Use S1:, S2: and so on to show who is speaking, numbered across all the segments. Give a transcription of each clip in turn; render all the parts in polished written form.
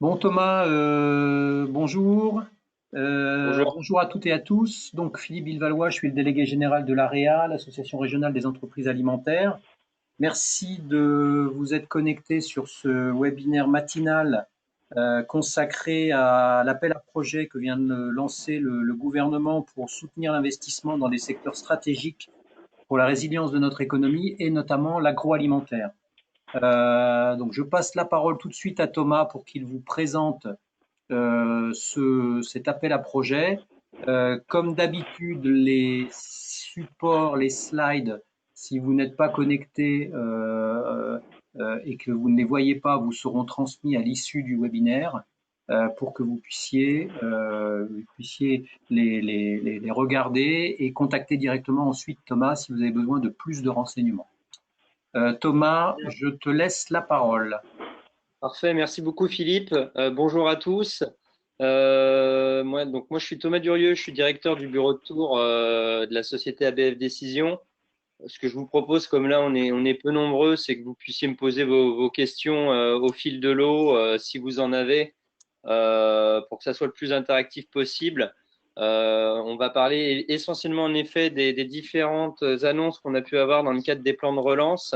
S1: Bon Thomas, bonjour.
S2: Bonjour.
S1: Bonjour à toutes et à tous. Donc Philippe Villevalois, je suis le délégué général de l'AREA, l'Association régionale des entreprises alimentaires. Merci de vous être connectés sur ce webinaire matinal consacré à l'appel à projet que vient de lancer le gouvernement pour soutenir l'investissement dans des secteurs stratégiques pour la résilience de notre économie et notamment l'agroalimentaire. Donc je passe la parole tout de suite à Thomas pour qu'il vous présente cet appel à projet. Comme d'habitude, les supports, les slides, si vous n'êtes pas connecté et que vous ne les voyez pas, vous seront transmis à l'issue du webinaire pour que vous puissiez les regarder et contacter directement ensuite Thomas si vous avez besoin de plus de renseignements. Thomas,
S2: Bien.
S1: je te laisse la parole.
S2: Parfait, merci beaucoup Philippe. Bonjour à tous. Moi, je suis Thomas Durieux, je suis directeur du bureau de tour de la société ABF Décision. Ce que je vous propose, comme là on est peu nombreux, c'est que vous puissiez me poser vos questions au fil de l'eau, si vous en avez, pour que ça soit le plus interactif possible. On va parler essentiellement en effet des différentes annonces qu'on a pu avoir dans le cadre des plans de relance.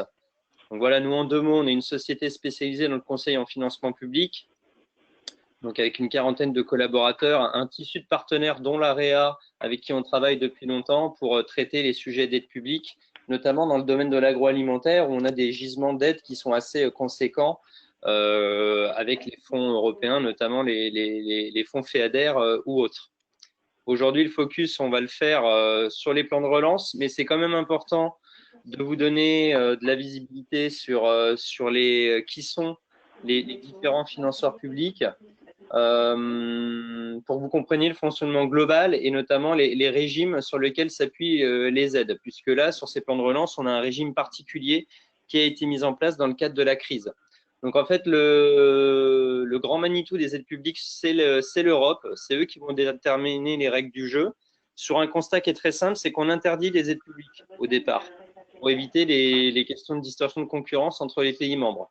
S2: Donc voilà, nous en 2 mots, on est une société spécialisée dans le conseil en financement public, donc avec une quarantaine de collaborateurs, un tissu de partenaires dont l'AREA, avec qui on travaille depuis longtemps pour traiter les sujets d'aide publique, notamment dans le domaine de l'agroalimentaire où on a des gisements d'aide qui sont assez conséquents avec les fonds européens, notamment les fonds FEADER ou autres. Aujourd'hui, le focus, on va le faire sur les plans de relance, mais c'est quand même important de vous donner de la visibilité sur qui sont les différents financeurs publics pour que vous compreniez le fonctionnement global et notamment les régimes sur lesquels s'appuient les aides, puisque là, sur ces plans de relance, on a un régime particulier qui a été mis en place dans le cadre de la crise. Donc en fait, le grand Manitou des aides publiques, c'est l'Europe. C'est eux qui vont déterminer les règles du jeu sur un constat qui est très simple, c'est qu'on interdit les aides publiques au départ pour éviter les questions de distorsion de concurrence entre les pays membres.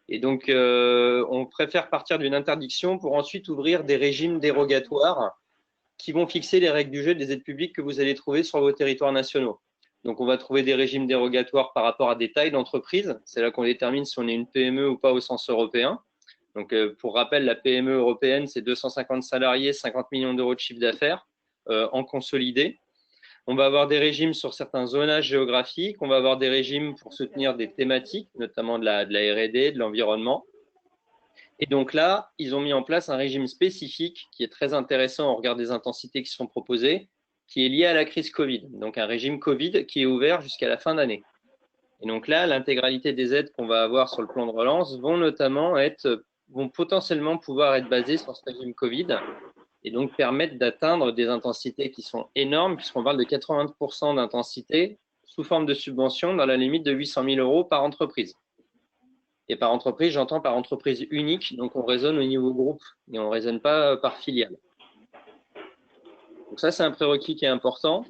S2: Et donc, on préfère partir d'une interdiction pour ensuite ouvrir des régimes dérogatoires qui vont fixer les règles du jeu des aides publiques que vous allez trouver sur vos territoires nationaux. Donc, on va trouver des régimes dérogatoires par rapport à des tailles d'entreprise. C'est là qu'on détermine si on est une PME ou pas au sens européen. Donc, pour rappel, la PME européenne, c'est 250 salariés, 50 millions d'euros de chiffre d'affaires en consolidé. On va avoir des régimes sur certains zonages géographiques. On va avoir des régimes pour soutenir des thématiques, notamment de la R&D, de l'environnement. Et donc là, ils ont mis en place un régime spécifique qui est très intéressant au regard des intensités qui sont proposées, qui est lié à la crise Covid. Donc un régime Covid qui est ouvert jusqu'à la fin d'année. Et donc là, l'intégralité des aides qu'on va avoir sur le plan de relance vont potentiellement pouvoir être basées sur ce régime Covid et donc permettre d'atteindre des intensités qui sont énormes, puisqu'on parle de 80% d'intensité sous forme de subvention dans la limite de 800 000 euros par entreprise. Et par entreprise, j'entends par entreprise unique, donc on raisonne au niveau groupe et on ne raisonne pas par filiale. Donc ça, c'est un prérequis qui est important.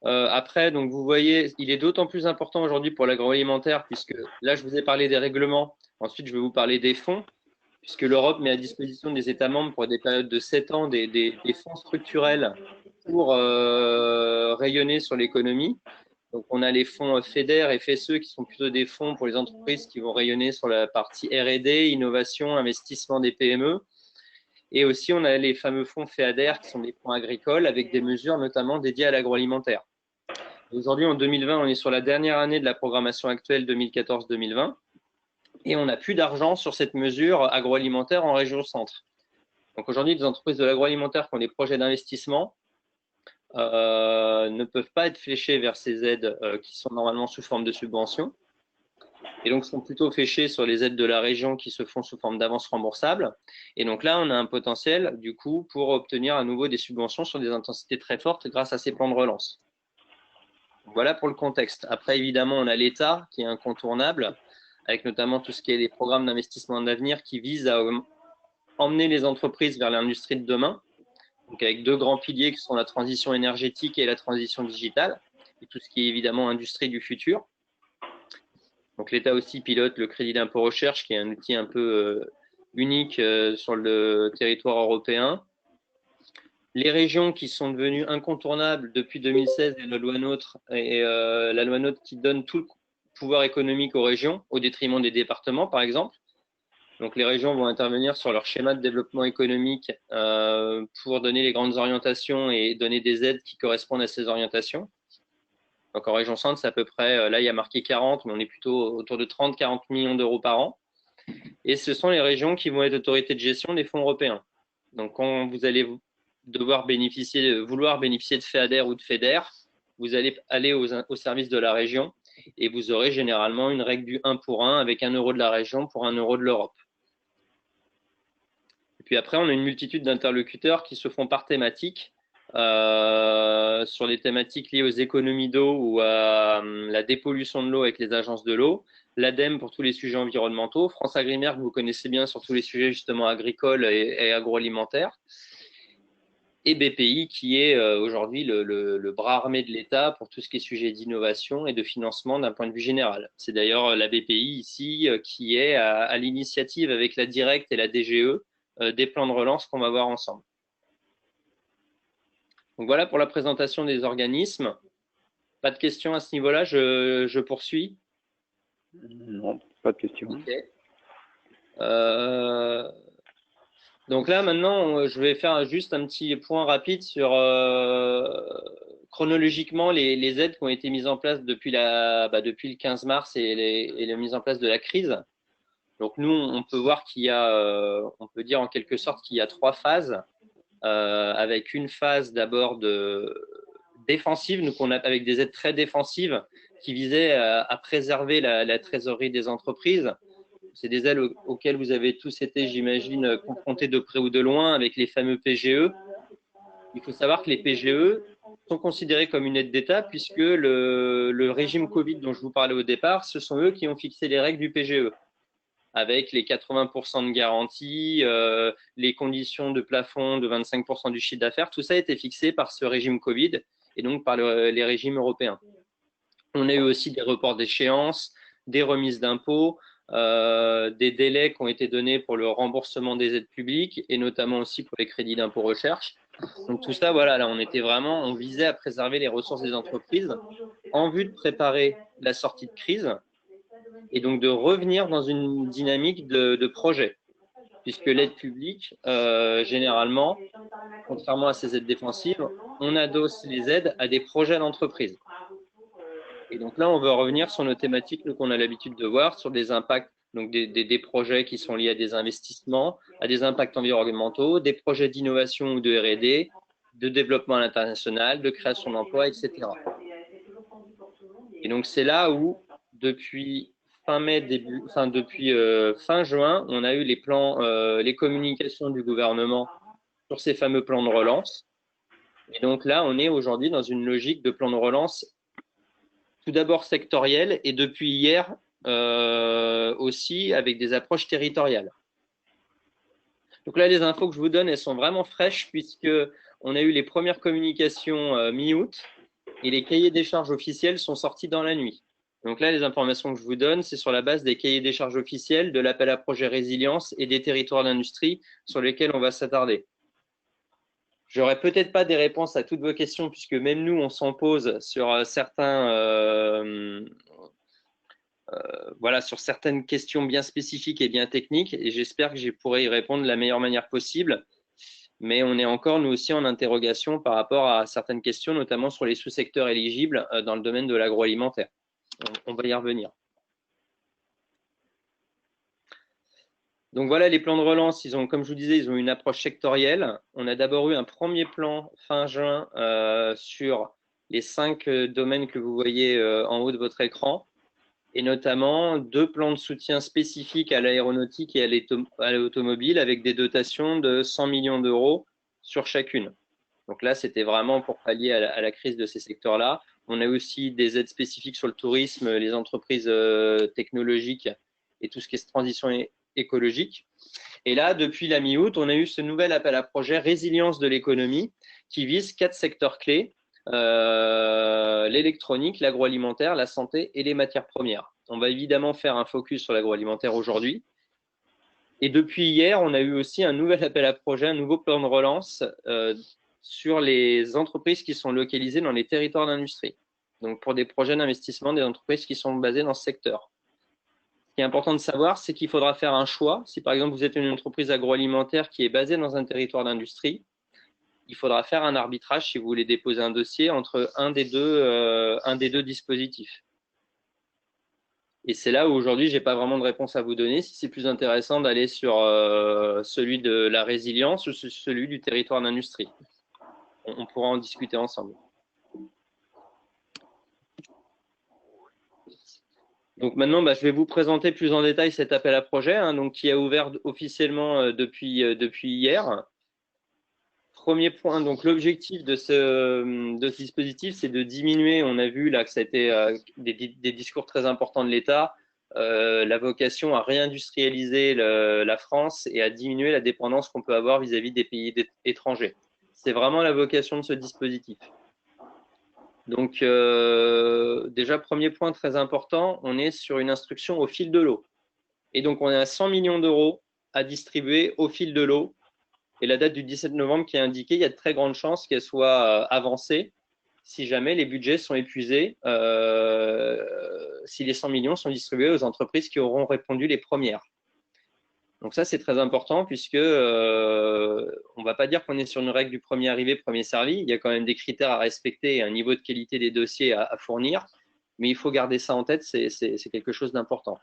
S2: Après, donc vous voyez, il est d'autant plus important aujourd'hui pour l'agroalimentaire, puisque là, je vous ai parlé des règlements. Ensuite, je vais vous parler des fonds, puisque l'Europe met à disposition des États membres pour des périodes de 7 ans des fonds structurels pour rayonner sur l'économie. Donc, on a les fonds FEDER et FSE qui sont plutôt des fonds pour les entreprises qui vont rayonner sur la partie R&D, innovation, investissement des PME. Et aussi, on a les fameux fonds FEADER qui sont des fonds agricoles avec des mesures notamment dédiées à l'agroalimentaire. Aujourd'hui, en 2020, on est sur la dernière année de la programmation actuelle 2014-2020 et on n'a plus d'argent sur cette mesure agroalimentaire en région centre. Donc aujourd'hui, les entreprises de l'agroalimentaire qui ont des projets d'investissement ne peuvent pas être fléchés vers ces aides qui sont normalement sous forme de subventions et donc sont plutôt fléchés sur les aides de la région qui se font sous forme d'avance remboursable. Et donc là, on a un potentiel du coup pour obtenir à nouveau des subventions sur des intensités très fortes grâce à ces plans de relance. Voilà pour le contexte. Après, évidemment, on a l'État qui est incontournable, avec notamment tout ce qui est les programmes d'investissement d'avenir qui visent à emmener les entreprises vers l'industrie de demain. Donc avec 2 grands piliers qui sont la transition énergétique et la transition digitale, et tout ce qui est évidemment industrie du futur. Donc l'État aussi pilote le crédit d'impôt recherche, qui est un outil un peu unique sur le territoire européen. Les régions qui sont devenues incontournables depuis 2016 et la loi NOTRe, la loi NOTRe qui donne tout le pouvoir économique aux régions au détriment des départements, par exemple. Donc les régions vont intervenir sur leur schéma de développement économique pour donner les grandes orientations et donner des aides qui correspondent à ces orientations. Donc en région centre, c'est à peu près, là il y a marqué 40, mais on est plutôt autour de 30-40 millions d'euros par an. Et ce sont les régions qui vont être autorités de gestion des fonds européens. Donc quand vous allez vouloir bénéficier de FEADER ou de FEDER, vous allez aller au service de la région et vous aurez généralement une règle du 1 pour 1 avec 1 euro de la région pour 1 euro de l'Europe. Et puis après, on a une multitude d'interlocuteurs qui se font par thématique sur les thématiques liées aux économies d'eau ou à la dépollution de l'eau avec les agences de l'eau, l'ADEME pour tous les sujets environnementaux, France Agrimaire que vous connaissez bien sur tous les sujets justement agricoles et agroalimentaires, et BPI qui est aujourd'hui le bras armé de l'État pour tout ce qui est sujet d'innovation et de financement d'un point de vue général. C'est d'ailleurs la BPI ici qui est à l'initiative avec la Directe et la DGE des plans de relance qu'on va voir ensemble. Donc voilà pour la présentation des organismes. Pas de questions à ce niveau-là, je poursuis.
S3: Non, pas de questions.
S2: Okay. Donc là, maintenant, je vais faire juste un petit point rapide sur chronologiquement les aides qui ont été mises en place depuis le 15 mars et la mise en place de la crise. Donc nous, on peut voir qu'il y a, on peut dire en quelque sorte qu'il y a 3 phases, avec une phase d'abord défensive, donc avec des aides très défensives qui visaient à préserver la trésorerie des entreprises. C'est des aides auxquelles vous avez tous été, j'imagine, confrontés de près ou de loin avec les fameux PGE. Il faut savoir que les PGE sont considérés comme une aide d'État puisque le régime Covid dont je vous parlais au départ, ce sont eux qui ont fixé les règles du PGE avec les 80% de garantie, les conditions de plafond de 25% du chiffre d'affaires. Tout ça a été fixé par ce régime Covid et donc par les régimes européens. On a eu aussi des reports d'échéance, des remises d'impôts, des délais qui ont été donnés pour le remboursement des aides publiques et notamment aussi pour les crédits d'impôt recherche. Donc tout ça, voilà, là, on visait à préserver les ressources des entreprises en vue de préparer la sortie de crise et donc de revenir dans une dynamique de projet, puisque l'aide publique, généralement, contrairement à ces aides défensives, on adosse les aides à des projets d'entreprise. Et donc là, on veut revenir sur nos thématiques qu'on a l'habitude de voir, sur des impacts, donc des projets qui sont liés à des investissements, à des impacts environnementaux, des projets d'innovation ou de R&D, de développement à l'international, de création d'emplois, etc. Et donc c'est là où, depuis fin mai, depuis fin juin, on a eu les plans, les communications du gouvernement sur ces fameux plans de relance. Et donc là, on est aujourd'hui dans une logique de plan de relance tout d'abord sectorielle et depuis hier aussi avec des approches territoriales. Donc là, les infos que je vous donne, elles sont vraiment fraîches puisque on a eu les premières communications mi-août et les cahiers des charges officiels sont sortis dans la nuit. Donc là, les informations que je vous donne, c'est sur la base des cahiers des charges officiels, de l'appel à projet résilience et des territoires d'industrie sur lesquels on va s'attarder. J'aurai peut-être pas des réponses à toutes vos questions puisque même nous, on s'en pose sur sur certaines questions bien spécifiques et bien techniques et j'espère que je pourrai y répondre de la meilleure manière possible. Mais on est encore, nous aussi, en interrogation par rapport à certaines questions, notamment sur les sous-secteurs éligibles dans le domaine de l'agroalimentaire. On va y revenir. Donc voilà, les plans de relance, comme je vous disais, ils ont une approche sectorielle. On a d'abord eu un premier plan fin juin sur les 5 domaines que vous voyez en haut de votre écran, et notamment 2 plans de soutien spécifiques à l'aéronautique et à l'automobile avec des dotations de 100 millions d'euros sur chacune. Donc là, c'était vraiment pour pallier à la crise de ces secteurs-là. On a aussi des aides spécifiques sur le tourisme, les entreprises technologiques et tout ce qui est transition écologique. Et là, depuis la mi-août, on a eu ce nouvel appel à projet résilience de l'économie qui vise 4 secteurs clés, l'électronique, l'agroalimentaire, la santé et les matières premières. On va évidemment faire un focus sur l'agroalimentaire aujourd'hui. Et depuis hier, on a eu aussi un nouvel appel à projet, un nouveau plan de relance sur les entreprises qui sont localisées dans les territoires d'industrie. Donc, pour des projets d'investissement, des entreprises qui sont basées dans ce secteur. Ce qui est important de savoir, c'est qu'il faudra faire un choix. Si par exemple, vous êtes une entreprise agroalimentaire qui est basée dans un territoire d'industrie, il faudra faire un arbitrage si vous voulez déposer un dossier entre un des deux dispositifs. Et c'est là où aujourd'hui, je n'ai pas vraiment de réponse à vous donner. Si c'est plus intéressant d'aller sur celui de la résilience ou celui du territoire d'industrie. On pourra en discuter ensemble. Donc maintenant, je vais vous présenter plus en détail cet appel à projet donc, qui a ouvert officiellement depuis hier. Premier point, donc l'objectif de ce dispositif, c'est de diminuer, on a vu là que ça a été des discours très importants de l'État, la vocation à réindustrialiser la France et à diminuer la dépendance qu'on peut avoir vis-à-vis des pays étrangers. C'est vraiment la vocation de ce dispositif. Donc déjà, premier point très important, on est sur une instruction au fil de l'eau. Et donc on est à 100 millions d'euros à distribuer au fil de l'eau. Et la date du 17 novembre qui est indiquée, il y a de très grandes chances qu'elle soit avancée si jamais les budgets sont épuisés, si les 100 millions sont distribués aux entreprises qui auront répondu les premières. Donc ça, c'est très important puisque on ne va pas dire qu'on est sur une règle du premier arrivé, premier servi. Il y a quand même des critères à respecter et un niveau de qualité des dossiers à fournir. Mais il faut garder ça en tête, c'est quelque chose d'important.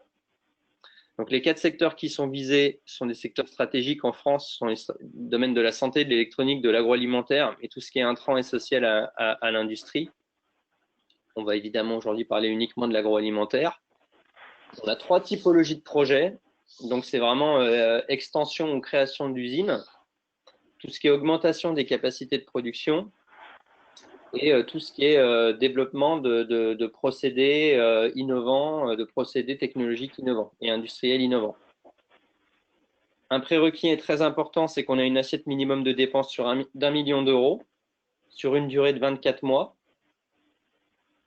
S2: Donc, les 4 secteurs qui sont visés sont des secteurs stratégiques en France, sont les domaines de la santé, de l'électronique, de l'agroalimentaire et tout ce qui est intrant et social à l'industrie. On va évidemment aujourd'hui parler uniquement de l'agroalimentaire. On a 3 typologies de projets. Donc, c'est vraiment extension ou création d'usines, tout ce qui est augmentation des capacités de production et tout ce qui est développement de procédés innovants, de procédés technologiques innovants et industriels innovants. Un prérequis est très important, c'est qu'on a une assiette minimum de dépenses d'1 million d'euros sur une durée de 24 mois.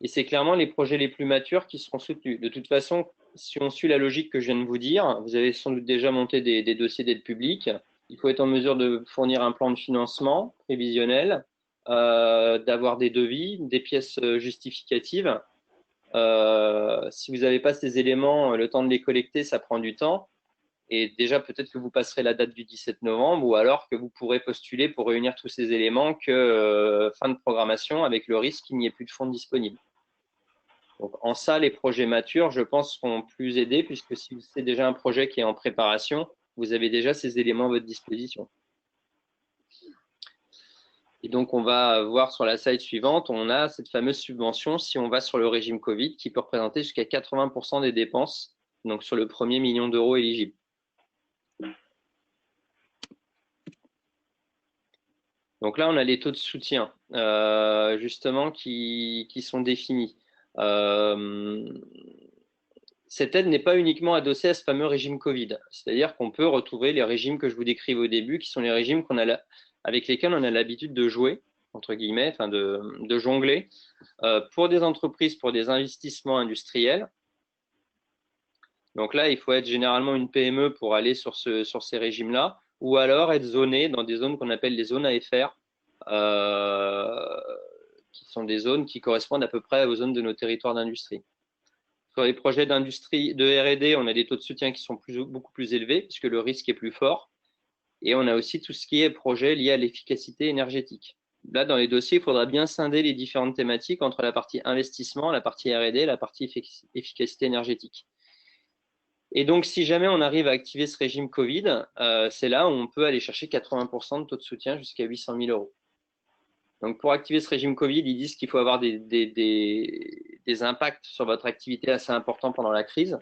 S2: Et c'est clairement les projets les plus matures qui seront soutenus. De toute façon, si on suit la logique que je viens de vous dire, vous avez sans doute déjà monté des dossiers d'aide publique. Il faut être en mesure de fournir un plan de financement prévisionnel, d'avoir des devis, des pièces justificatives. Si vous n'avez pas ces éléments, le temps de les collecter, ça prend du temps. Et déjà, peut-être que vous passerez la date du 17 novembre ou alors que vous pourrez postuler pour réunir tous ces éléments que fin de programmation avec le risque qu'il n'y ait plus de fonds disponibles. Donc, en ça, les projets matures, je pense, seront plus aidés puisque si c'est déjà un projet qui est en préparation, vous avez déjà ces éléments à votre disposition. Et donc, on va voir sur la slide suivante, on a cette fameuse subvention si on va sur le régime Covid qui peut représenter jusqu'à 80% des dépenses, donc sur le premier million d'euros éligible. Donc là, on a les taux de soutien, justement, qui sont définis. Cette aide n'est pas uniquement adossée à ce fameux régime Covid. C'est-à-dire qu'on peut retrouver les régimes que je vous décrivais au début, qui sont les régimes avec lesquels on a l'habitude de jouer, entre guillemets, enfin de jongler, pour des entreprises, pour des investissements industriels. Donc là, il faut être généralement une PME pour aller sur ces régimes-là, ou alors être zoné dans des zones qu'on appelle les zones AFR, qui sont des zones qui correspondent à peu près aux zones de nos territoires d'industrie. Sur les projets d'industrie, de R&D, on a des taux de soutien qui sont beaucoup plus élevés puisque le risque est plus fort. Et on a aussi tout ce qui est projet lié à l'efficacité énergétique. Là, dans les dossiers, il faudra bien scinder les différentes thématiques entre la partie investissement, la partie R&D, la partie efficacité énergétique. Et donc, si jamais on arrive à activer ce régime Covid, c'est là où on peut aller chercher 80% de taux de soutien jusqu'à 800 000 euros. Donc, pour activer ce régime Covid, ils disent qu'il faut avoir des impacts sur votre activité assez importants pendant la crise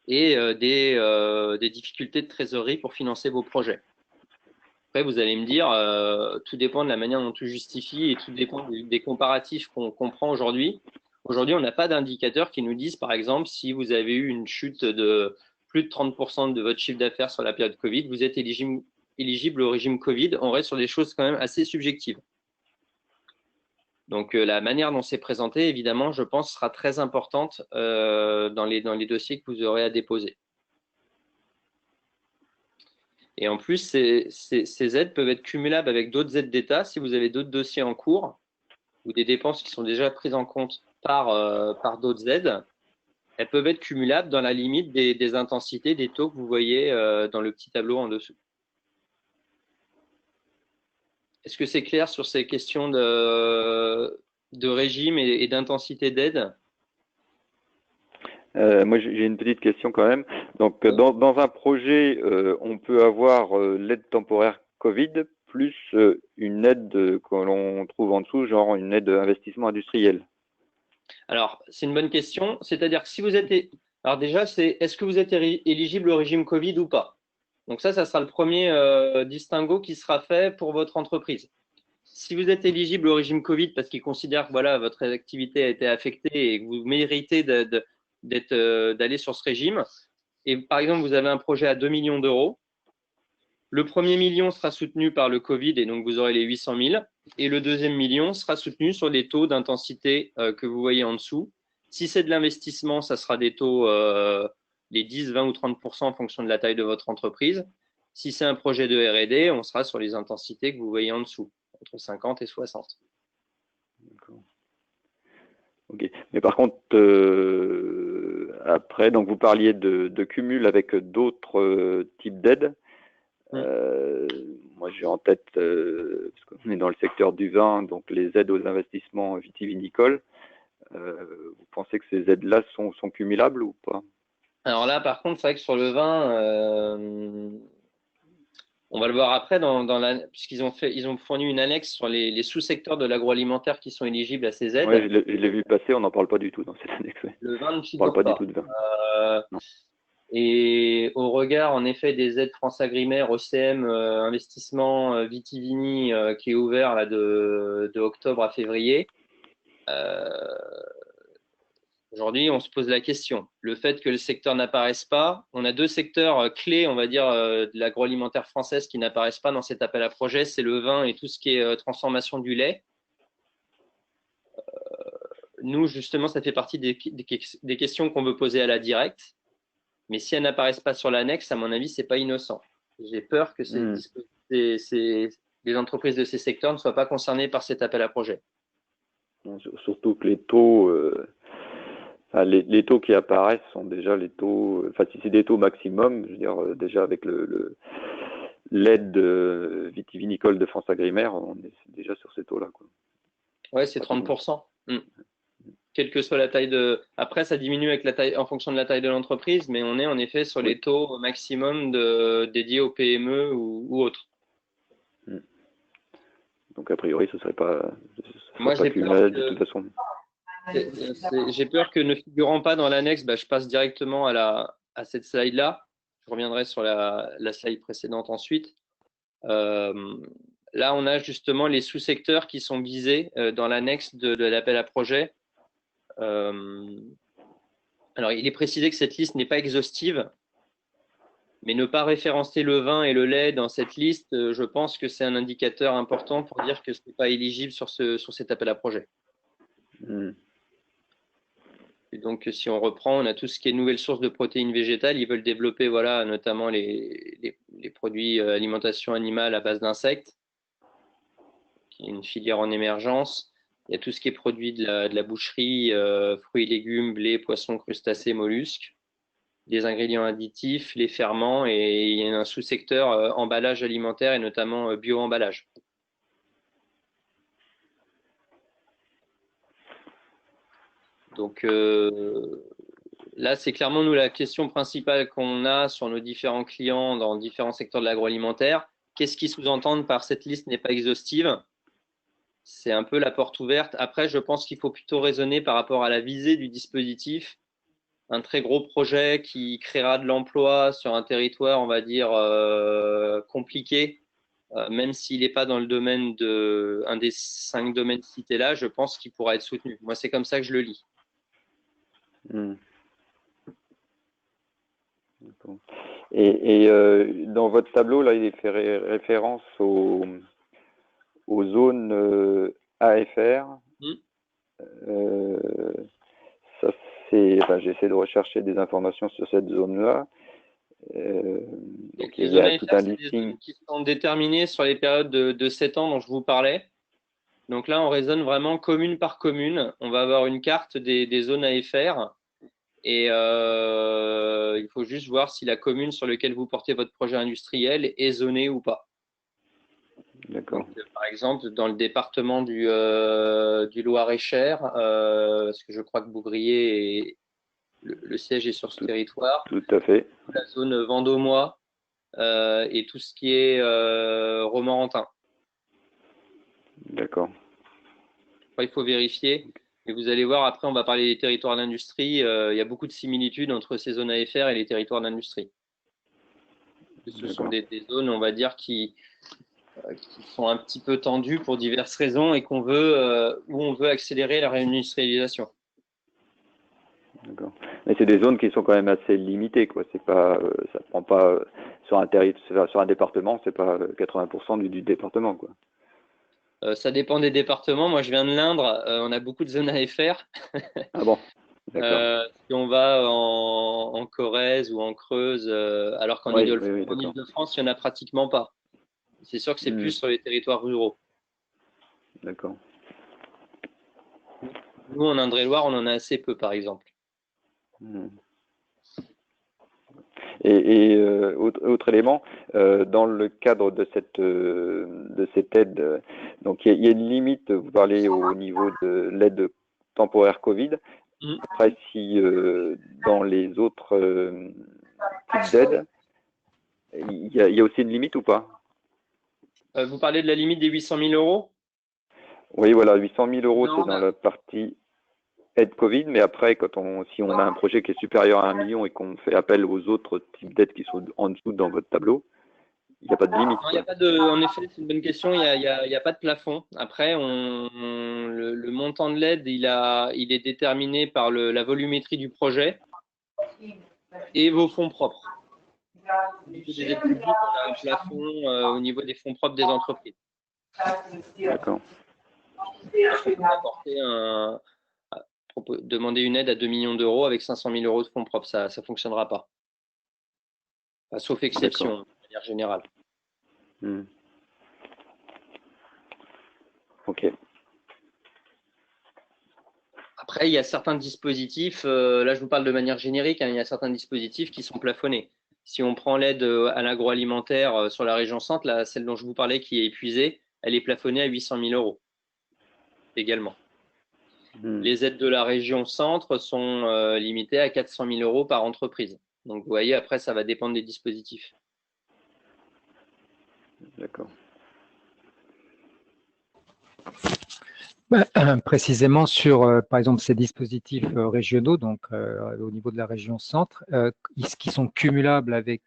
S2: et des difficultés de trésorerie pour financer vos projets. Après, vous allez me dire, tout dépend de la manière dont tout justifie et tout dépend des comparatifs qu'on prend aujourd'hui. Aujourd'hui, on n'a pas d'indicateurs qui nous disent, par exemple, si vous avez eu une chute de plus de 30% de votre chiffre d'affaires sur la période Covid, vous êtes éligible au régime Covid. On reste sur des choses quand même assez subjectives. Donc, la manière dont c'est présenté, évidemment, je pense, sera très importante dans les dossiers que vous aurez à déposer. Et en plus, ces aides peuvent être cumulables avec d'autres aides d'État si vous avez d'autres dossiers en cours ou des dépenses qui sont déjà prises en compte par d'autres aides. Elles peuvent être cumulables dans la limite des intensités, des taux que vous voyez dans le petit tableau en dessous. Est-ce que c'est clair sur ces questions de régime et d'intensité d'aide?
S3: Moi, j'ai une petite question quand même. Donc, dans un projet, on peut avoir l'aide temporaire Covid plus une aide que l'on trouve en dessous, genre une aide d'investissement industriel.
S2: Alors, c'est une bonne question. C'est-à-dire que si vous êtes… Alors déjà, c'est est-ce que vous êtes éligible au régime Covid ou pas? Donc ça sera le premier distinguo qui sera fait pour votre entreprise. Si vous êtes éligible au régime Covid parce qu'il considère que voilà, votre activité a été affectée et que vous méritez d'aller sur ce régime, et par exemple, vous avez un projet à 2 millions d'euros, le premier million sera soutenu par le Covid et donc vous aurez les 800 000. Et le deuxième million sera soutenu sur les taux d'intensité que vous voyez en dessous. Si c'est de l'investissement, ça sera des taux les 10, 20 ou 30% en fonction de la taille de votre entreprise. Si c'est un projet de R&D, on sera sur les intensités que vous voyez en dessous, entre 50 et 60.
S3: D'accord. Ok. Mais par contre, après, donc vous parliez de cumul avec d'autres types d'aides. Moi, j'ai en tête, parce qu'on est dans le secteur du vin, donc les aides aux investissements vitivinicoles. Vous pensez que ces aides-là sont cumulables ou pas?
S2: Alors là, par contre, c'est vrai que sur le vin, on va le voir après, puisqu'ils ils ont fourni une annexe sur les sous-secteurs de l'agroalimentaire qui sont éligibles à ces aides.
S3: Oui, je l'ai vu passer, on n'en parle pas du tout dans cette annexe. Ouais.
S2: Le vin ne
S3: On ne parle
S2: figure
S3: pas du
S2: pas.
S3: tout de vin. Non.
S2: Et au regard, en effet, des aides France Agrimaire, OCM, investissement Vitivini, qui est ouvert là, de octobre à février, aujourd'hui, on se pose la question. Le fait que le secteur n'apparaisse pas, on a deux secteurs clés, on va dire, de l'agroalimentaire française qui n'apparaissent pas dans cet appel à projet, c'est le vin et tout ce qui est transformation du lait. Nous, justement, ça fait partie des questions qu'on veut poser à la directe. Mais si elles n'apparaissent pas sur l'annexe, à mon avis, c'est pas innocent. J'ai peur que les entreprises de ces secteurs ne soient pas concernées par cet appel à projet.
S3: Surtout que les taux, les taux qui apparaissent sont déjà les taux, enfin si c'est des taux maximum, je veux dire déjà avec l'aide vitivinicole de France Agrimaire, on est déjà sur ces taux-là.
S2: Ouais, c'est 30%. Quelle que soit la taille de. Après, ça diminue avec la taille, en fonction de la taille de l'entreprise, mais on est en effet sur les taux maximum dédiés aux PME ou autres.
S3: Donc a priori, ce serait pas.
S2: Moi, j'ai peur
S3: de toute façon.
S2: J'ai peur que ne figurant pas dans l'annexe, je passe directement à cette slide-là. Je reviendrai sur la slide précédente ensuite. Là, on a justement les sous-secteurs qui sont visés dans l'annexe de l'appel à projet. Alors, il est précisé que cette liste n'est pas exhaustive, mais ne pas référencer le vin et le lait dans cette liste, je pense que c'est un indicateur important pour dire que ce n'est pas éligible sur cet appel à projet. Et donc, si on reprend, on a tout ce qui est nouvelles sources de protéines végétales. Ils veulent développer, voilà, notamment les produits alimentation animale à base d'insectes, qui est une filière en émergence. Il y a tout ce qui est produit de la boucherie, fruits et légumes, blé, poissons, crustacés, mollusques, des ingrédients additifs, les ferments, et il y a un sous-secteur emballage alimentaire et notamment bio-emballage. Donc là, c'est clairement nous la question principale qu'on a sur nos différents clients dans différents secteurs de l'agroalimentaire. Qu'est-ce qu'ils sous-entendent par cette liste n'est pas exhaustive? C'est un peu la porte ouverte. Après, je pense qu'il faut plutôt raisonner par rapport à la visée du dispositif. Un très gros projet qui créera de l'emploi sur un territoire, on va dire, compliqué, même s'il n'est pas dans le domaine un des 5 domaines cités là, je pense qu'il pourra être soutenu. Moi, c'est comme ça que je le lis.
S3: Et dans votre tableau, là, il est fait référence aux zones AFR. Ça, c'est, j'essaie de rechercher des informations sur cette zone-là. Donc
S2: Les
S3: il y
S2: zones
S3: a
S2: à
S3: tout
S2: effet,
S3: un
S2: c'est des
S3: listing.
S2: zones qui sont déterminées sur les périodes de 7 ans dont je vous parlais. Donc là, on raisonne vraiment commune par commune. On va avoir une carte des zones à FR et il faut juste voir si la commune sur laquelle vous portez votre projet industriel est zonée ou pas.
S3: D'accord.
S2: Donc, par exemple, dans le département du Loir-et-Cher, parce que je crois que Bouvrier, le siège est sur ce territoire,
S3: Tout à fait.
S2: la zone Vendômois et tout ce qui est Romorantin.
S3: D'accord.
S2: Après, il faut vérifier. Et vous allez voir, après, on va parler des territoires d'industrie. Il y a beaucoup de similitudes entre ces zones à FR et les territoires d'industrie. Ce sont des zones, on va dire, qui sont un petit peu tendues pour diverses raisons et où on veut accélérer la réindustrialisation.
S3: D'accord. Mais c'est des zones qui sont quand même assez limitées, quoi. C'est pas, ça prend pas sur un département, c'est pas 80% du département, quoi.
S2: Ça dépend des départements. Moi, je viens de l'Indre. On a beaucoup de zones à FR.
S3: Ah bon, d'accord.
S2: Si on va en Corrèze ou en Creuse, alors qu'en
S3: Oui,
S2: Île-de-France, il n'y en a pratiquement pas. C'est sûr que c'est plus sur les territoires ruraux.
S3: D'accord.
S2: Nous, en Indre-et-Loire, on en a assez peu, par exemple.
S3: Et autre élément, dans le cadre de cette aide, donc il y a une limite, vous parlez au niveau de l'aide temporaire Covid. Après, si dans les autres types d'aide, il y a aussi une limite ou pas?
S2: Vous parlez de la limite des 800 000 euros?
S3: Oui, voilà, 800 000 euros,
S2: Non,
S3: c'est dans la partie aide Covid, mais après, si on a un projet qui est supérieur à 1 million et qu'on fait appel aux autres types d'aides qui sont en dessous dans votre tableau, il n'y a pas de limite.
S2: Non, il y a pas de, en effet, c'est une bonne question. Il y a pas de plafond. Après, le montant de l'aide, il est déterminé par la volumétrie du projet et vos fonds propres. Au niveau des aides publiques, on a un plafond au niveau des fonds propres des entreprises.
S3: D'accord.
S2: Demander une aide à 2 millions d'euros avec 500 000 euros de fonds propres, ça ne fonctionnera pas. Enfin, sauf exception, de manière générale.
S3: Ok.
S2: Après, il y a certains dispositifs, là je vous parle de manière générique, il y a certains dispositifs qui sont plafonnés. Si on prend l'aide à l'agroalimentaire sur la région centre, celle dont je vous parlais qui est épuisée, elle est plafonnée à 800 000 euros également. Les aides de la région centre sont limitées à 400 000 euros par entreprise. Donc vous voyez, après, ça va dépendre des dispositifs.
S3: D'accord.
S4: Précisément sur, par exemple, ces dispositifs régionaux, donc au niveau de la région centre, qui sont cumulables avec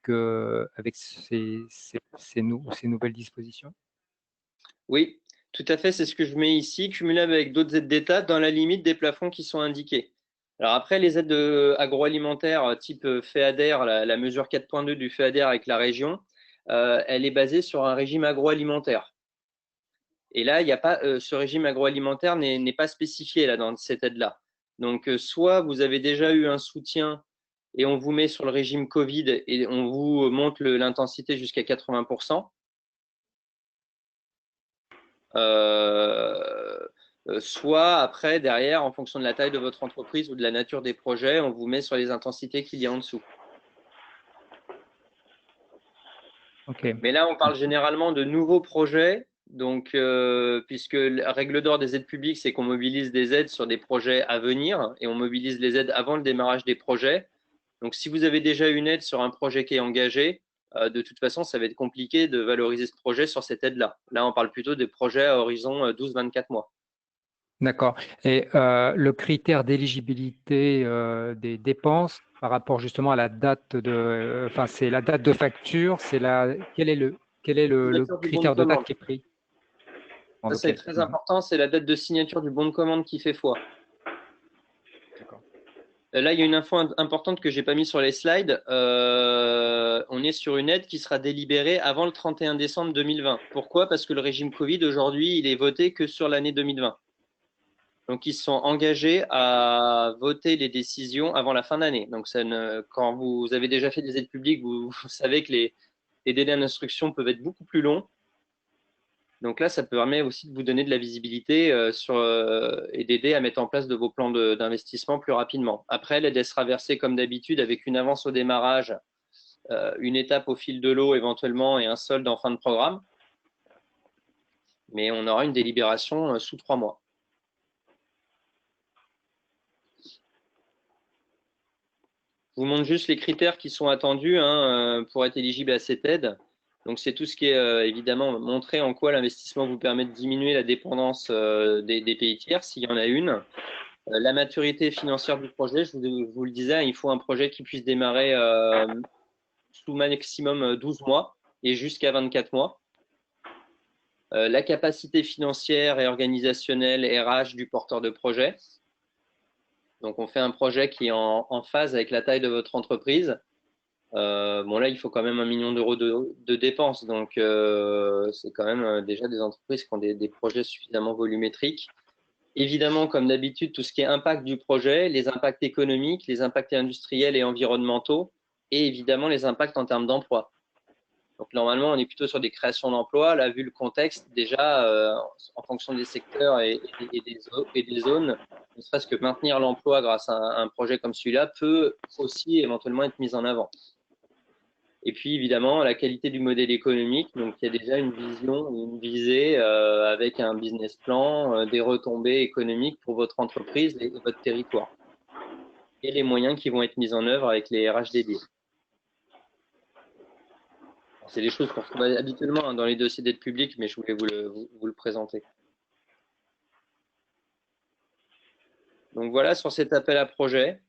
S4: ces nouvelles dispositions?
S2: Oui, tout à fait, c'est ce que je mets ici, cumulable avec d'autres aides d'État dans la limite des plafonds qui sont indiqués. Alors après, les aides agroalimentaires type FEADER, la mesure 4.2 du FEADER avec la région, elle est basée sur un régime agroalimentaire. Et là, il y a pas, ce régime agroalimentaire n'est pas spécifié là, dans cette aide-là. Donc, soit vous avez déjà eu un soutien et on vous met sur le régime Covid et on vous monte l'intensité jusqu'à 80%. Soit après, derrière, en fonction de la taille de votre entreprise ou de la nature des projets, on vous met sur les intensités qu'il y a en dessous.
S4: Okay.
S2: Mais là, on parle généralement de nouveaux projets. Donc, puisque la règle d'or des aides publiques, c'est qu'on mobilise des aides sur des projets à venir et on mobilise les aides avant le démarrage des projets. Donc, si vous avez déjà une aide sur un projet qui est engagé, de toute façon, ça va être compliqué de valoriser ce projet sur cette aide-là. Là, on parle plutôt des projets à horizon 12-24 mois.
S4: D'accord. Et le critère d'éligibilité des dépenses par rapport justement à la date de, enfin, c'est la date de facture, quel est le critère de date qui est pris?
S2: Ça, c'est très important, c'est la date de signature du bon de commande qui fait foi. Là, il y a une info importante que je n'ai pas mis sur les slides. On est sur une aide qui sera délibérée avant le 31 décembre 2020. Pourquoi? Parce que le régime Covid, aujourd'hui, il est voté que sur l'année 2020. Donc, ils sont engagés à voter les décisions avant la fin d'année. Donc, quand vous avez déjà fait des aides publiques, vous savez que les délais d'instruction peuvent être beaucoup plus longs. Donc là, ça permet aussi de vous donner de la visibilité et d'aider à mettre en place de vos plans d'investissement plus rapidement. Après, l'aide sera versée comme d'habitude avec une avance au démarrage, une étape au fil de l'eau éventuellement et un solde en fin de programme. Mais on aura une délibération sous 3 mois. Je vous montre juste les critères qui sont attendus pour être éligible à cette aide. Donc, c'est tout ce qui est évidemment montrer en quoi l'investissement vous permet de diminuer la dépendance des pays tiers, s'il y en a une. La maturité financière du projet, je vous le disais, il faut un projet qui puisse démarrer sous maximum 12 mois et jusqu'à 24 mois. La capacité financière et organisationnelle RH du porteur de projet. Donc, on fait un projet qui est en phase avec la taille de votre entreprise. Bon, là, il faut quand même 1 million d'euros de dépenses. Donc, c'est quand même déjà des entreprises qui ont des projets suffisamment volumétriques. Évidemment, comme d'habitude, tout ce qui est impact du projet, les impacts économiques, les impacts industriels et environnementaux, et évidemment les impacts en termes d'emploi. Donc, normalement, on est plutôt sur des créations d'emplois. Là, vu le contexte, déjà, en fonction des secteurs et des zones, ne serait-ce que maintenir l'emploi grâce à un projet comme celui-là peut aussi éventuellement être mis en avant. Et puis, évidemment, la qualité du modèle économique. Donc, il y a déjà une vision, une visée avec un business plan, des retombées économiques pour votre entreprise et votre territoire. Et les moyens qui vont être mis en œuvre avec les RH dédiés. C'est des choses qu'on retrouve habituellement dans les dossiers d'aide publique, mais je voulais vous le présenter. Donc, voilà sur cet appel à projet.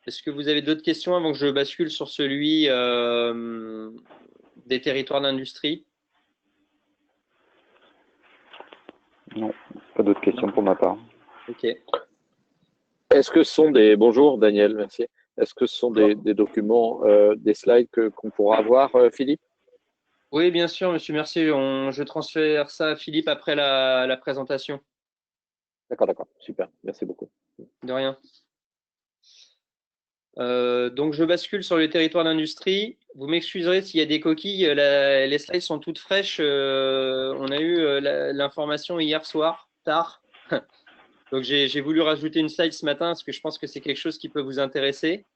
S2: Est-ce que vous avez d'autres questions avant que je bascule sur celui des territoires d'industrie?
S3: Non, pas d'autres questions pour ma part.
S2: Ok.
S5: Est-ce que ce sont des… Bonjour Daniel, merci. Est-ce que ce sont des documents, des slides qu'on pourra avoir, Philippe?
S2: Oui, bien sûr, monsieur, merci. Je transfère ça à Philippe après la présentation.
S5: D'accord, super, merci beaucoup.
S2: De rien. Donc, je bascule sur le territoire d'industrie. Vous m'excuserez s'il y a des coquilles. Les slides sont toutes fraîches. On a eu l'information hier soir, tard. Donc, j'ai voulu rajouter une slide ce matin parce que je pense que c'est quelque chose qui peut vous intéresser.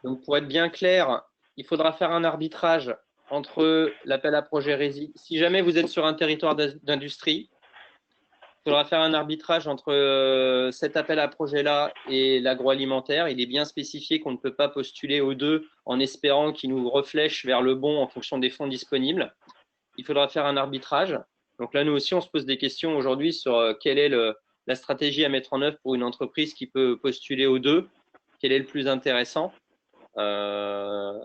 S2: Donc, pour être bien clair, il faudra faire un arbitrage entre l'appel à projet RESI. Si jamais vous êtes sur un territoire d'industrie, il faudra faire un arbitrage entre cet appel à projet-là et l'agroalimentaire. Il est bien spécifié qu'on ne peut pas postuler aux deux en espérant qu'ils nous reflèchent vers le bon en fonction des fonds disponibles. Il faudra faire un arbitrage. Donc là, nous aussi, on se pose des questions aujourd'hui sur quelle est la stratégie à mettre en œuvre pour une entreprise qui peut postuler aux deux. Quel est le plus intéressant? Moi,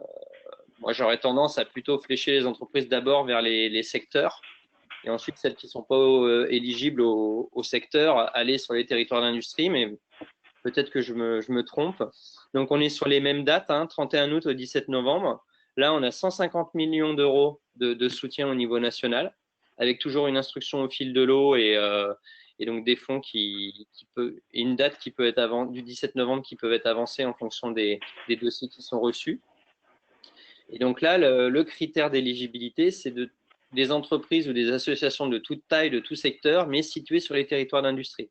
S2: j'aurais tendance à plutôt flécher les entreprises d'abord vers les secteurs. Et ensuite, celles qui ne sont pas éligibles au secteur, aller sur les territoires d'industrie, mais peut-être que je me trompe. Donc, on est sur les mêmes dates, 31 août au 17 novembre. Là, on a 150 millions d'euros de soutien au niveau national, avec toujours une instruction au fil de l'eau et donc des fonds et une date qui peut être du 17 novembre qui peuvent être avancés en fonction des dossiers qui sont reçus. Et donc là, le critère d'éligibilité, c'est des entreprises ou des associations de toute taille, de tout secteur, mais situées sur les territoires d'industrie.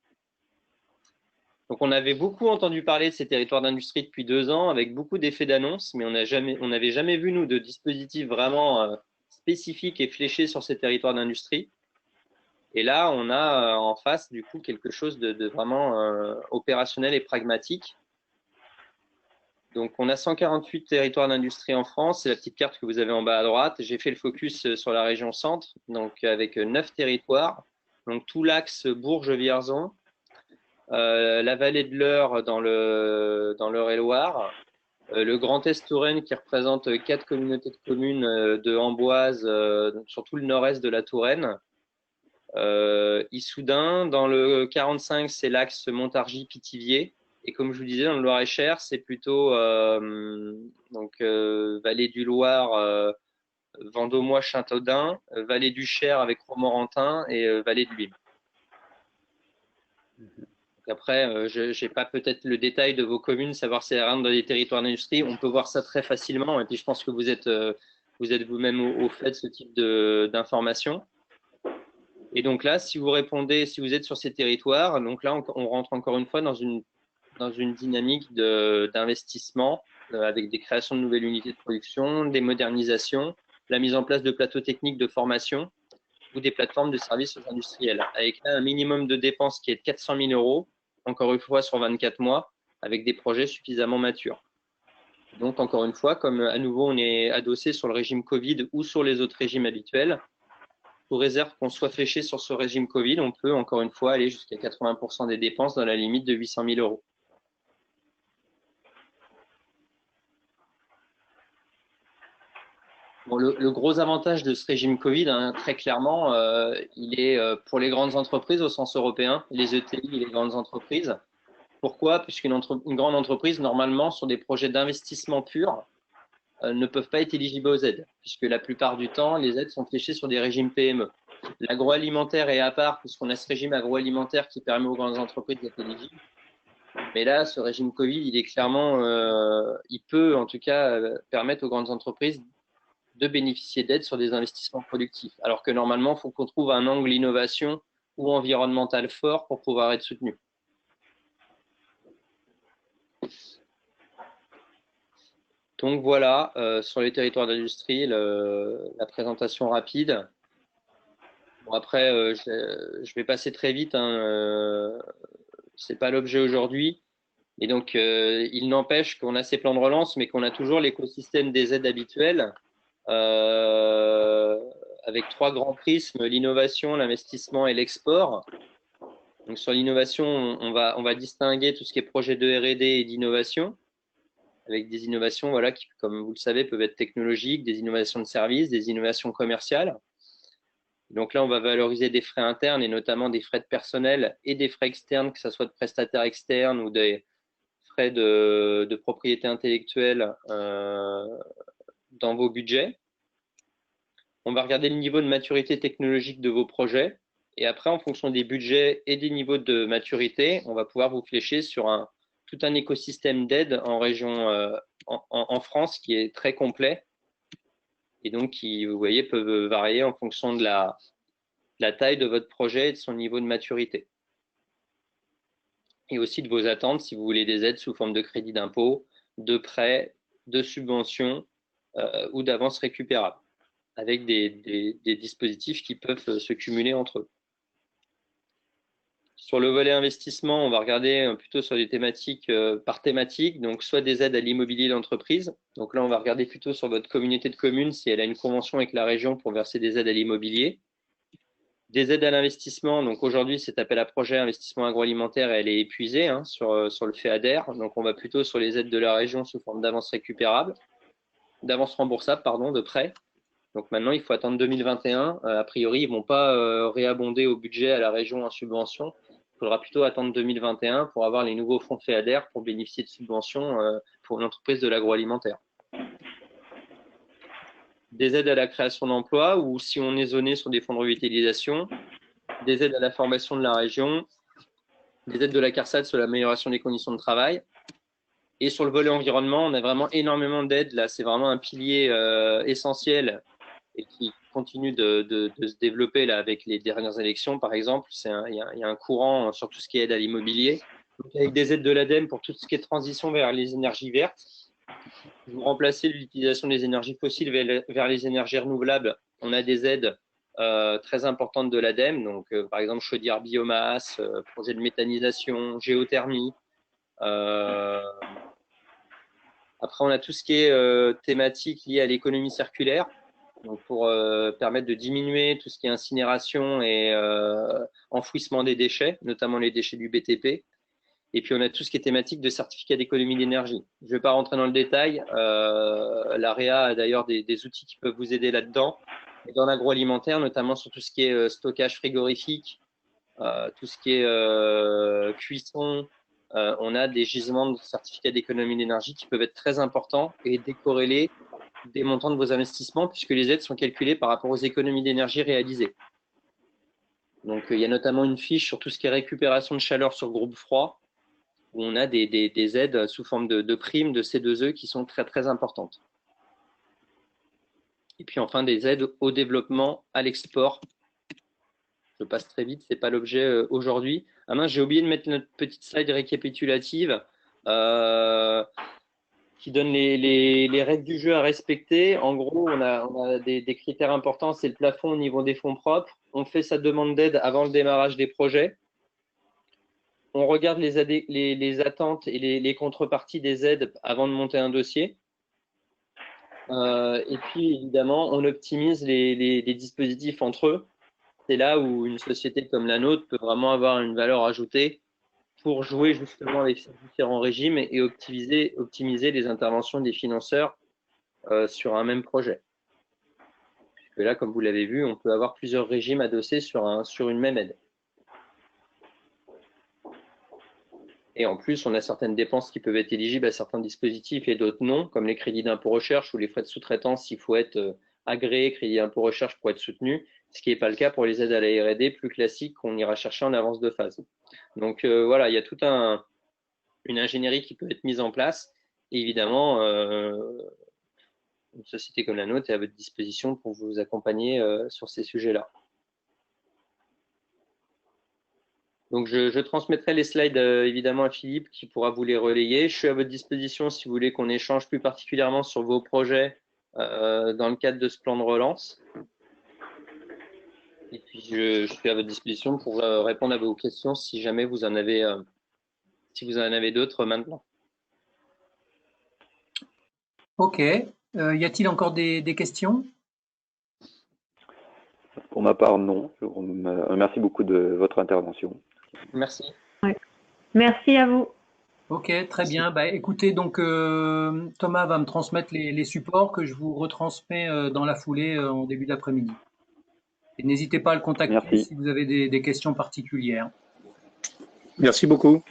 S2: Donc, on avait beaucoup entendu parler de ces territoires d'industrie depuis 2 ans, avec beaucoup d'effets d'annonce, mais on n'avait jamais vu, nous, de dispositifs vraiment spécifiques et fléchés sur ces territoires d'industrie. Et là, on a en face, du coup, quelque chose de vraiment opérationnel et pragmatique. Donc, on a 148 territoires d'industrie en France. C'est la petite carte que vous avez en bas à droite. J'ai fait le focus sur la région centre, donc avec 9 territoires. Donc, tout l'axe Bourges-Vierzon, la vallée de l'Eure dans l'Eure-et-Loire, le Grand Est Touraine qui représente 4 communautés de communes de Amboise, donc sur tout le nord-est de la Touraine. Issoudun, dans le 45, c'est l'axe Montargis-Pithiviers. Et comme je vous disais, dans le Loir-et-Cher, c'est plutôt vallée du Loir, Vendômois, Châteaudun, Vallée du Cher avec Romorantin et Vallée de l'Huile. Après, je n'ai pas peut-être le détail de vos communes, savoir si elles rentrent dans des territoires d'industrie. On peut voir ça très facilement. Et puis, je pense que vous êtes vous-même au fait de ce type d'informations. Et donc là, si vous répondez, si vous êtes sur ces territoires, donc là, on rentre encore une fois dans une dynamique d'investissement avec des créations de nouvelles unités de production, des modernisations, la mise en place de plateaux techniques de formation ou des plateformes de services aux industriels, avec là un minimum de dépenses qui est de 400 000 euros, encore une fois sur 24 mois, avec des projets suffisamment matures. Donc, encore une fois, comme à nouveau on est adossé sur le régime Covid ou sur les autres régimes habituels, sous réserve qu'on soit fléché sur ce régime Covid, on peut encore une fois aller jusqu'à 80% des dépenses dans la limite de 800 000 euros. Bon, le gros avantage de ce régime Covid, hein, très clairement, il est pour les grandes entreprises au sens européen, les ETI et les grandes entreprises. Pourquoi? Puisqu'une grande entreprise, normalement, sur des projets d'investissement purs, ne peuvent pas être éligibles aux aides, puisque la plupart du temps, les aides sont fléchées sur des régimes PME. L'agroalimentaire est à part, puisqu'on a ce régime agroalimentaire qui permet aux grandes entreprises d'être éligibles. Mais là, ce régime Covid, il est clairement, il peut en tout cas permettre aux grandes entreprises de bénéficier d'aides sur des investissements productifs. Alors que normalement, il faut qu'on trouve un angle innovation ou environnemental fort pour pouvoir être soutenu. Donc voilà, sur les territoires d'industrie, la présentation rapide. Bon, après, je vais passer très vite, hein, c'est pas l'objet aujourd'hui. Et donc, il n'empêche qu'on a ces plans de relance, mais qu'on a toujours l'écosystème des aides habituelles, avec trois grands prismes, l'innovation, l'investissement et l'export. Donc sur l'innovation, on va distinguer tout ce qui est projet de R&D et d'innovation, avec des innovations voilà, qui, comme vous le savez, peuvent être technologiques, des innovations de services, des innovations commerciales. Donc là, on va valoriser des frais internes et notamment des frais de personnel et des frais externes, que ce soit de prestataires externes ou des frais de propriété intellectuelle dans vos budgets. On va regarder le niveau de maturité technologique de vos projets. Et après, en fonction des budgets et des niveaux de maturité, on va pouvoir vous flécher sur tout un écosystème d'aide en région, en France qui est très complet et donc qui, vous voyez, peuvent varier en fonction de la taille de votre projet et de son niveau de maturité. Et aussi de vos attentes si vous voulez des aides sous forme de crédit d'impôt, de prêts, de subventions ou d'avances récupérables, avec des dispositifs qui peuvent se cumuler entre eux. Sur le volet investissement, on va regarder plutôt sur des thématiques par thématique, donc soit des aides à l'immobilier d'entreprise. Donc là, on va regarder plutôt sur votre communauté de communes si elle a une convention avec la région pour verser des aides à l'immobilier. Des aides à l'investissement, donc aujourd'hui, cet appel à projet investissement agroalimentaire, elle est épuisée hein, sur le FEADER. Donc on va plutôt sur les aides de la région sous forme d'avance récupérable, d'avance remboursable, pardon, de prêt. Donc maintenant, il faut attendre 2021. A priori, ils ne vont pas réabonder au budget à la région en subvention. Il faudra plutôt attendre 2021 pour avoir les nouveaux fonds FEADER pour bénéficier de subventions pour une entreprise de l'agroalimentaire. Des aides à la création d'emplois ou si on est zoné sur des fonds de revitalisation, des aides à la formation de la région, des aides de la CARSAT sur l'amélioration des conditions de travail. Et sur le volet environnement, on a vraiment énormément d'aides. Là, c'est vraiment un pilier essentiel et qui continue de se développer là, avec les dernières élections, par exemple. Il y a un courant sur tout ce qui est aide à l'immobilier, avec des aides de l'ADEME pour tout ce qui est transition vers les énergies vertes. Vous remplacez l'utilisation des énergies fossiles vers les énergies renouvelables. On a des aides très importantes de l'ADEME, donc par exemple chaudière biomasse, projet de méthanisation, géothermie. Après, on a tout ce qui est thématique liée à l'économie circulaire, donc pour permettre de diminuer tout ce qui est incinération et enfouissement des déchets, notamment les déchets du BTP. Et puis, on a tout ce qui est thématique de certificat d'économie d'énergie. Je ne vais pas rentrer dans le détail. L'AREA a d'ailleurs des outils qui peuvent vous aider là-dedans. Et dans l'agroalimentaire, notamment sur tout ce qui est stockage frigorifique, tout ce qui est cuisson, on a des gisements de certificats d'économie d'énergie qui peuvent être très importants et décorrélés des montants de vos investissements puisque les aides sont calculées par rapport aux économies d'énergie réalisées. Donc, il y a notamment une fiche sur tout ce qui est récupération de chaleur sur groupe froid où on a des aides sous forme de primes de C2E qui sont très, très importantes. Et puis enfin, des aides au développement, à l'export. Je passe très vite, ce n'est pas l'objet aujourd'hui. Ah mince, j'ai oublié de mettre notre petite slide récapitulative qui donne les règles du jeu à respecter. En gros, on a des critères importants, c'est le plafond au niveau des fonds propres. On fait sa demande d'aide avant le démarrage des projets. On regarde les attentes et les contreparties des aides avant de monter un dossier. Et puis, évidemment, on optimise les dispositifs entre eux. C'est là où une société comme la nôtre peut vraiment avoir une valeur ajoutée pour jouer justement avec ces différents régimes et optimiser les interventions des financeurs sur un même projet. Puisque là, comme vous l'avez vu, on peut avoir plusieurs régimes adossés sur une même aide. Et en plus, on a certaines dépenses qui peuvent être éligibles à certains dispositifs et d'autres non, comme les crédits d'impôt recherche ou les frais de sous-traitance, il faut être agréé crédit d'impôt recherche pour être soutenu, ce qui n'est pas le cas pour les aides à la R&D plus classiques qu'on ira chercher en avance de phase. Donc voilà, il y a toute une ingénierie qui peut être mise en place. Et évidemment, une société comme la nôtre est à votre disposition pour vous accompagner sur ces sujets-là. Donc, je transmettrai les slides évidemment à Philippe qui pourra vous les relayer. Je suis à votre disposition si vous voulez qu'on échange plus particulièrement sur vos projets dans le cadre de ce plan de relance. Et puis, je suis à votre disposition pour répondre à vos questions si jamais vous en avez, d'autres maintenant.
S1: Ok. Y a-t-il encore des questions?
S3: Pour ma part, non. Je vous remercie beaucoup de votre intervention.
S2: Merci.
S6: Ouais. Merci à vous.
S1: Ok, très bien. Bah, écoutez, donc Thomas va me transmettre les supports que je vous retransmets dans la foulée en début d'après-midi. Et n'hésitez pas à le contacter
S3: Merci.
S1: si vous avez des questions particulières.
S7: Merci beaucoup.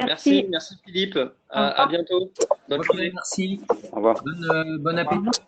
S2: Merci Philippe. À bientôt. Bonne
S1: Ok,
S2: journée.
S1: merci.
S3: Au revoir.
S1: Bon appétit.